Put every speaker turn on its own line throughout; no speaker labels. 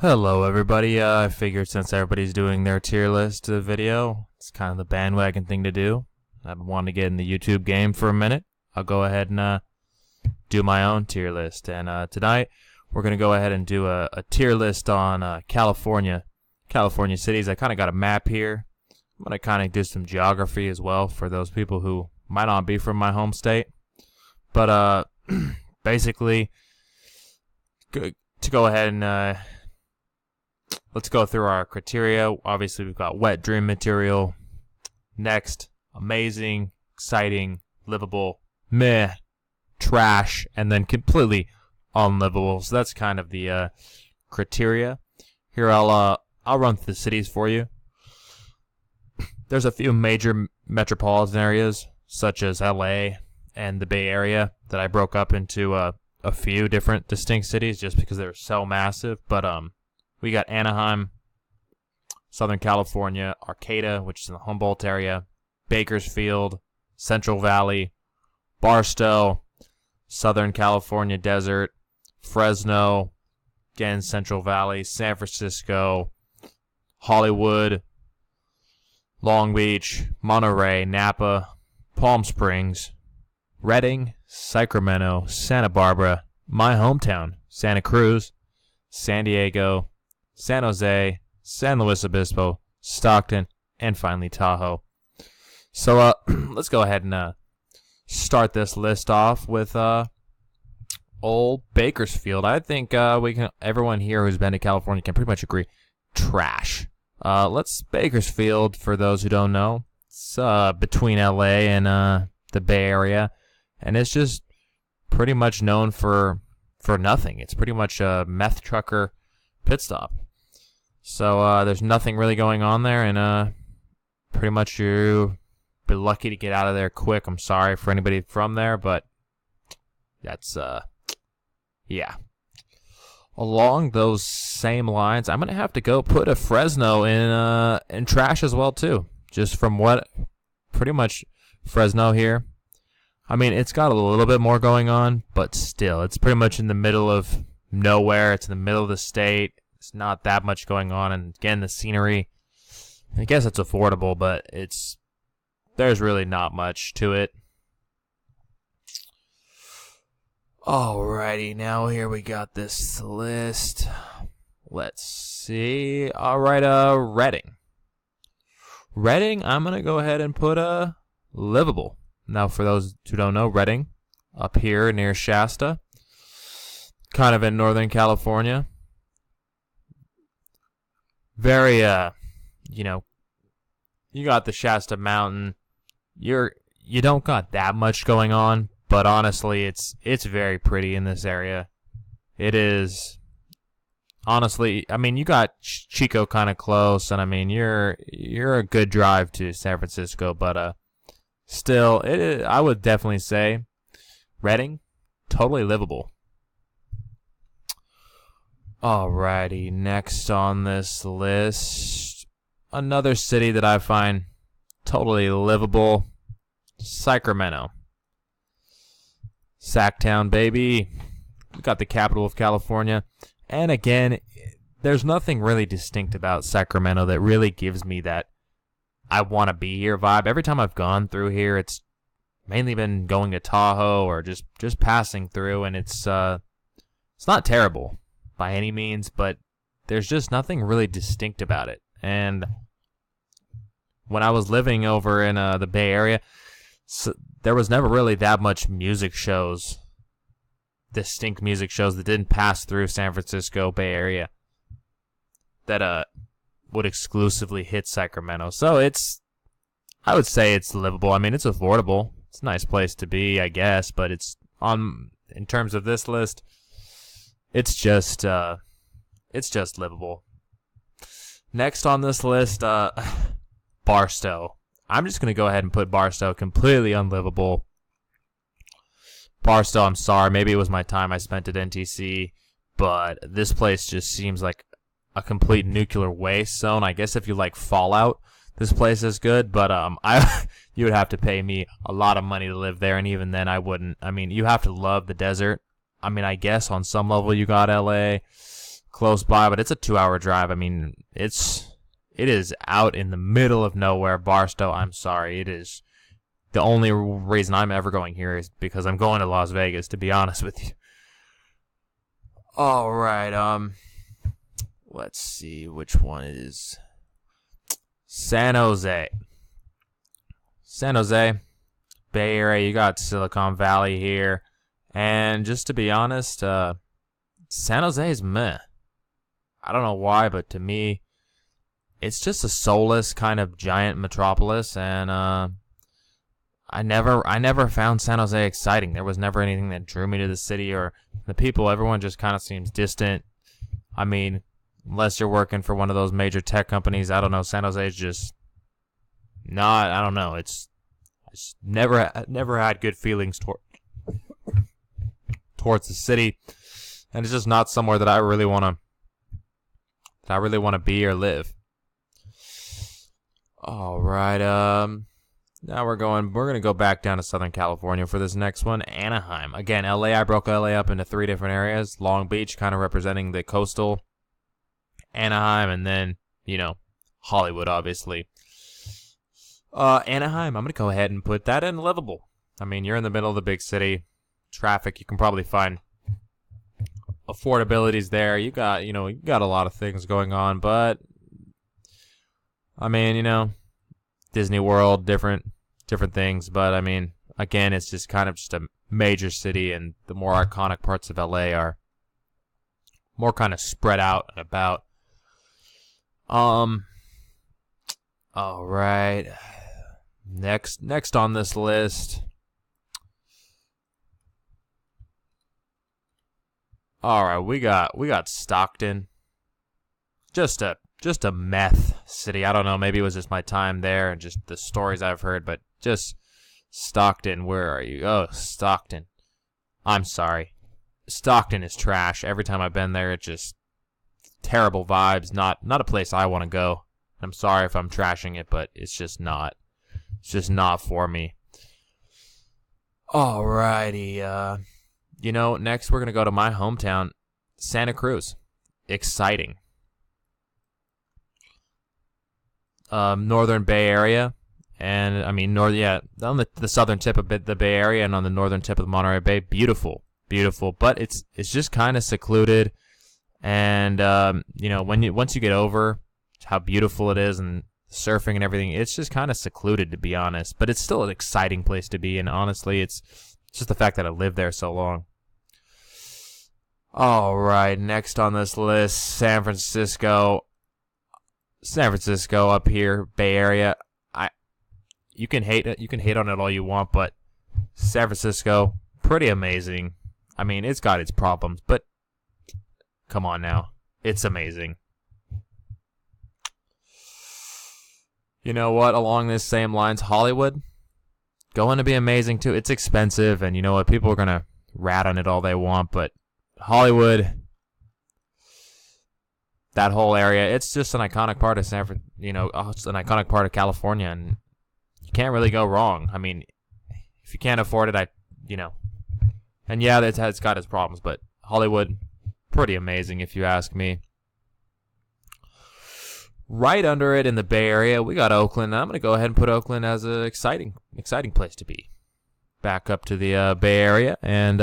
Hello everybody, I figured since everybody's doing their tier list video, it's kind of the bandwagon thing to do. I've been wanting to get in the YouTube game for a minute. I'll go ahead and do my own tier list. And tonight, we're going to go ahead and do a tier list on California cities. I kind of got a map here. I'm going to kind of do some geography as well for those people who might not be from my home state. But basically, to go ahead and let's go through our criteria. Obviously, we've got wet dream material. Next, amazing, exciting, livable, meh, trash, and then completely unlivable. So that's kind of the criteria. Here, I'll run through the cities for you. There's a few major metropolitan areas, such as LA and the Bay Area, that I broke up into a few different distinct cities just because they're so massive. But we got Anaheim, Southern California, Arcata, which is in the Humboldt area, Bakersfield, Central Valley, Barstow, Southern California Desert, Fresno, again, Central Valley, San Francisco, Hollywood, Long Beach, Monterey, Napa, Palm Springs, Redding, Sacramento, Santa Barbara, my hometown, Santa Cruz, San Diego, San Jose, San Luis Obispo, Stockton, and finally Tahoe. So let's go ahead and start this list off with old Bakersfield. I think everyone here who's been to California can pretty much agree, trash. Bakersfield, for those who don't know, it's between LA and the Bay Area, and it's just pretty much known for nothing. It's pretty much a meth trucker pit stop. So there's nothing really going on there, and pretty much you'll be lucky to get out of there quick. I'm sorry for anybody from there, but that's yeah. Along those same lines, I'm gonna have to go put a Fresno in trash as well too. Just from what pretty much Fresno here. I mean, it's got a little bit more going on, but still, it's pretty much in the middle of nowhere. It's in the middle of the state. It's not that much going on, and again, the scenery, I guess it's affordable, but there's really not much to it. Alrighty, now here we got this list. Let's see. Alright, Redding. Redding, I'm gonna go ahead and put livable. Now, for those who don't know, Redding, up here near Shasta, kind of in Northern California. Very, you got the Shasta Mountain. You don't got that much going on, but honestly, it's very pretty in this area. It is, honestly, I mean, you got Chico kind of close, and I mean, you're a good drive to San Francisco, but still, I would definitely say Redding, totally livable. Alrighty, next on this list, another city that I find totally livable, Sacramento. Sacktown, baby. We got the capital of California. And again, there's nothing really distinct about Sacramento that really gives me that I want to be here vibe. Every time I've gone through here, it's mainly been going to Tahoe or just passing through, and it's not terrible by any means, but there's just nothing really distinct about it. And when I was living over in the Bay Area, there was never really that much distinct music shows that didn't pass through San Francisco Bay Area that would exclusively hit Sacramento. So I would say it's livable. I mean, it's affordable. It's a nice place to be, I guess, but in terms of this list, it's just livable. Next on this list, Barstow. I'm just going to go ahead and put Barstow completely unlivable. Barstow, I'm sorry, maybe it was my time I spent at NTC, but this place just seems like a complete nuclear waste zone. I guess if you like Fallout, this place is good, but you would have to pay me a lot of money to live there, and even then I wouldn't. I mean, you have to love the desert. I mean, I guess on some level you got LA, close by, but it's a 2-hour drive. I mean, it is out in the middle of nowhere. Barstow, I'm sorry, it is. The only reason I'm ever going here is because I'm going to Las Vegas, to be honest with you. All right, let's see which one is San Jose. San Jose, Bay Area, you got Silicon Valley here. And just to be honest, San Jose is meh. I don't know why, but to me, it's just a soulless kind of giant metropolis, and I never found San Jose exciting. There was never anything that drew me to the city or the people. Everyone just kind of seems distant. I mean, unless you're working for one of those major tech companies, I don't know. San Jose is just not. I don't know. I just never had good feelings towards the city, and it's just not somewhere that I really want to be or live. All right. Now we're gonna go back down to Southern California for this next one. Anaheim. Again, LA, I broke LA up into 3 different areas. Long Beach kind of representing the coastal. Anaheim, and then, Hollywood, obviously. Anaheim, I'm gonna go ahead and put that in livable. I mean, you're in the middle of the big city. Traffic, you can probably find affordabilities there. You got a lot of things going on, but I mean, Disney World, different things, but I mean, again, it's just kind of just a major city, and the more iconic parts of LA are more kind of spread out and about. All right. Next on this list. All right, we got Stockton. Just a meth city. I don't know, maybe it was just my time there and just the stories I've heard, but just Stockton, where are you? Oh, Stockton. I'm sorry. Stockton is trash. Every time I've been there, it's just terrible vibes. Not a place I want to go. I'm sorry if I'm trashing it, but it's just not. It's just not for me. Alrighty. Next we're going to go to my hometown, Santa Cruz. Exciting. Northern Bay Area, and I mean on the southern tip of the Bay Area and on the northern tip of the Monterey Bay. Beautiful, but it's just kind of secluded, and once you get over how beautiful it is and surfing and everything, it's just kind of secluded, to be honest. But it's still an exciting place to be, and honestly, it's just the fact that I lived there so long. All right, next on this list, San Francisco. San Francisco up here, Bay Area. You can hate on it all you want, but San Francisco, pretty amazing. I mean, it's got its problems, but come on now, it's amazing. You know what? Along this same lines, Hollywood, going to be amazing too. It's expensive, and you know what? People are gonna rat on it all they want, but Hollywood, that whole area, it's just an iconic part of it's an iconic part of California, and you can't really go wrong. I mean, if you can't afford it, and yeah, it's got its problems, but Hollywood, pretty amazing if you ask me. Right under it in the Bay Area, we got Oakland. I'm going to go ahead and put Oakland as an exciting place to be. Back up to the Bay Area, and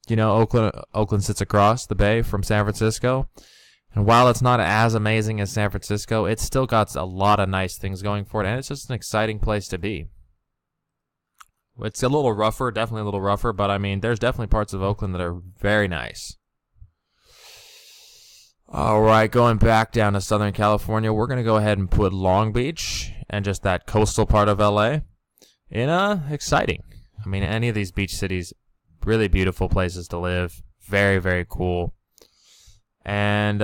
Oakland sits across the bay from San Francisco. And while it's not as amazing as San Francisco, it's still got a lot of nice things going for it, and it's just an exciting place to be. It's a little rougher, definitely a little rougher, but I mean, there's definitely parts of Oakland that are very nice. All right, going back down to Southern California, we're going to go ahead and put Long Beach and just that coastal part of LA in exciting. I mean, any of these beach cities, really beautiful places to live, very, very cool. And,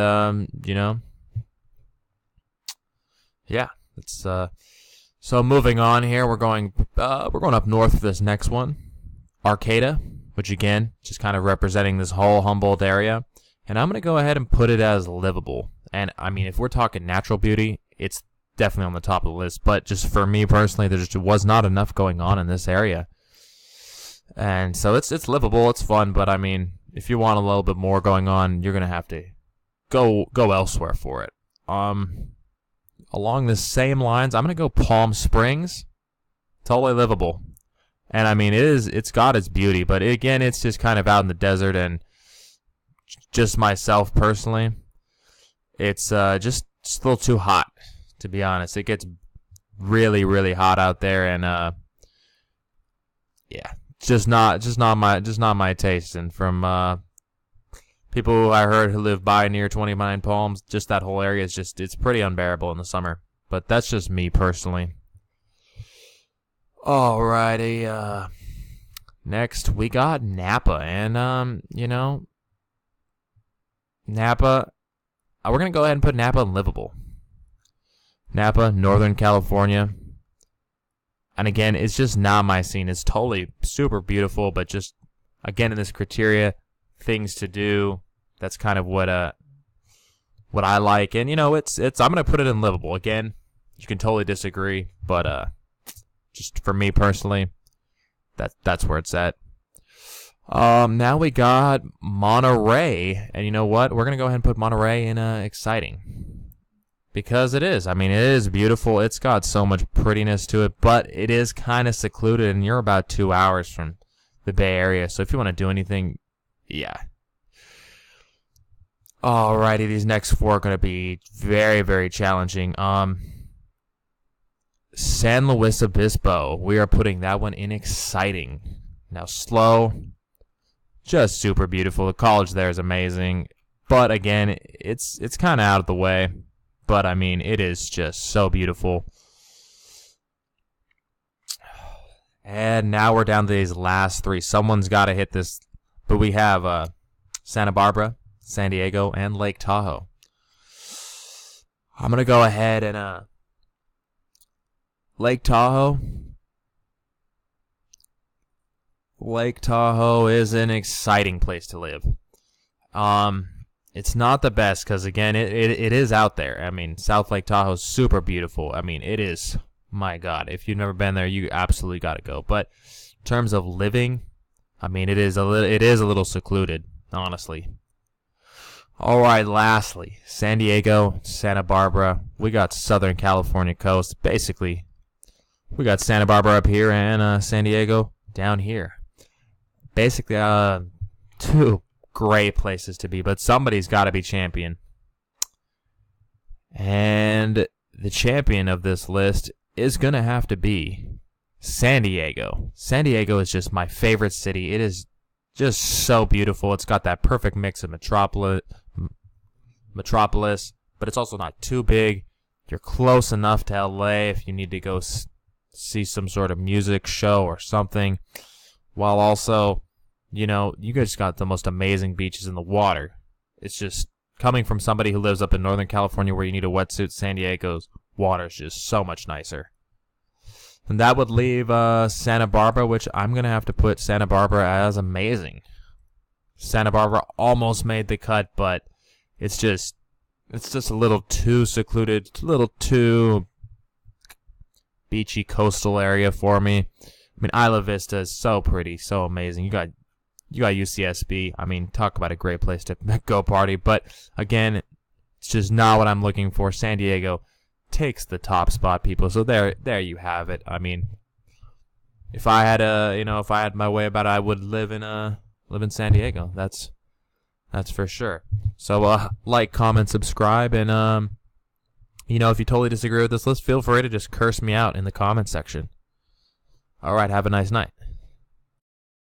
yeah, it's, so moving on here, we're going up north for this next one, Arcata, which again, just kind of representing this whole Humboldt area. And I'm going to go ahead and put it as livable. And, I mean, if we're talking natural beauty, it's definitely on the top of the list. But just for me personally, there just was not enough going on in this area. And so it's livable, it's fun. But, I mean, if you want a little bit more going on, you're going to have to go elsewhere for it. Along the same lines, I'm gonna go Palm Springs. Totally livable. And I mean, it's got its beauty, but again, it's just kind of out in the desert, and just myself personally, it's just a little too hot, to be honest. It gets really, really hot out there, and yeah, just not my taste. And from people who I heard who live by near 29 Palms, just that whole area is it's pretty unbearable in the summer. But that's just me personally. Alrighty, next we got Napa, and Napa, we're gonna go ahead and put Napa in livable. Napa, Northern California, and again, it's just not my scene. It's totally super beautiful, but just again in this criteria, things to do. That's kind of what I like, and it's I'm gonna put it in livable. Again, you can totally disagree, but just for me personally, that's where it's at. Now we got Monterey, and you know what? We're gonna go ahead and put Monterey in exciting, because it is. I mean, it is beautiful. It's got so much prettiness to it, but it is kind of secluded, and you're about 2 hours from the Bay Area. So if you want to do anything, yeah. Alrighty, these next four are gonna be very, very challenging. San Luis Obispo, we are putting that one in exciting. Now slow, just super beautiful. The college there is amazing, but again, it's kind of out of the way. But I mean, it is just so beautiful. And now we're down to these last three. Someone's got to hit this, but we have Santa Barbara, San Diego, and Lake Tahoe. I'm gonna go ahead and Lake Tahoe. Lake Tahoe is an exciting place to live. It's not the best because, again, it is out there. I mean, South Lake Tahoe is super beautiful. I mean, it is, my God. If you've never been there, you absolutely got to go. But in terms of living, I mean, it is a little secluded, honestly. All right, lastly, San Diego, Santa Barbara. We got Southern California coast. Basically, we got Santa Barbara up here and San Diego down here. Basically, two great places to be, but somebody's got to be champion. And the champion of this list is going to have to be San Diego. San Diego is just my favorite city. It is just so beautiful. It's got that perfect mix of metropolis, but it's also not too big. You're close enough to LA if you need to go see some sort of music show or something, while also, you guys got the most amazing beaches in the water. It's just, coming from somebody who lives up in Northern California where you need a wetsuit, San Diego's water is just so much nicer. And that would leave Santa Barbara, which I'm going to have to put Santa Barbara as amazing. Santa Barbara almost made the cut, but it's just a little too secluded, a little too beachy coastal area for me. I mean, Isla Vista is so pretty, so amazing. You got UCSB. I mean, talk about a great place to go party. But again, it's just not what I'm looking for. San Diego takes the top spot, people. So there you have it. I mean, if I had my way about it, I would live in San Diego. That's for sure. So like, comment, subscribe, and if you totally disagree with this list, feel free to just curse me out in the comment section. All right, have a nice night.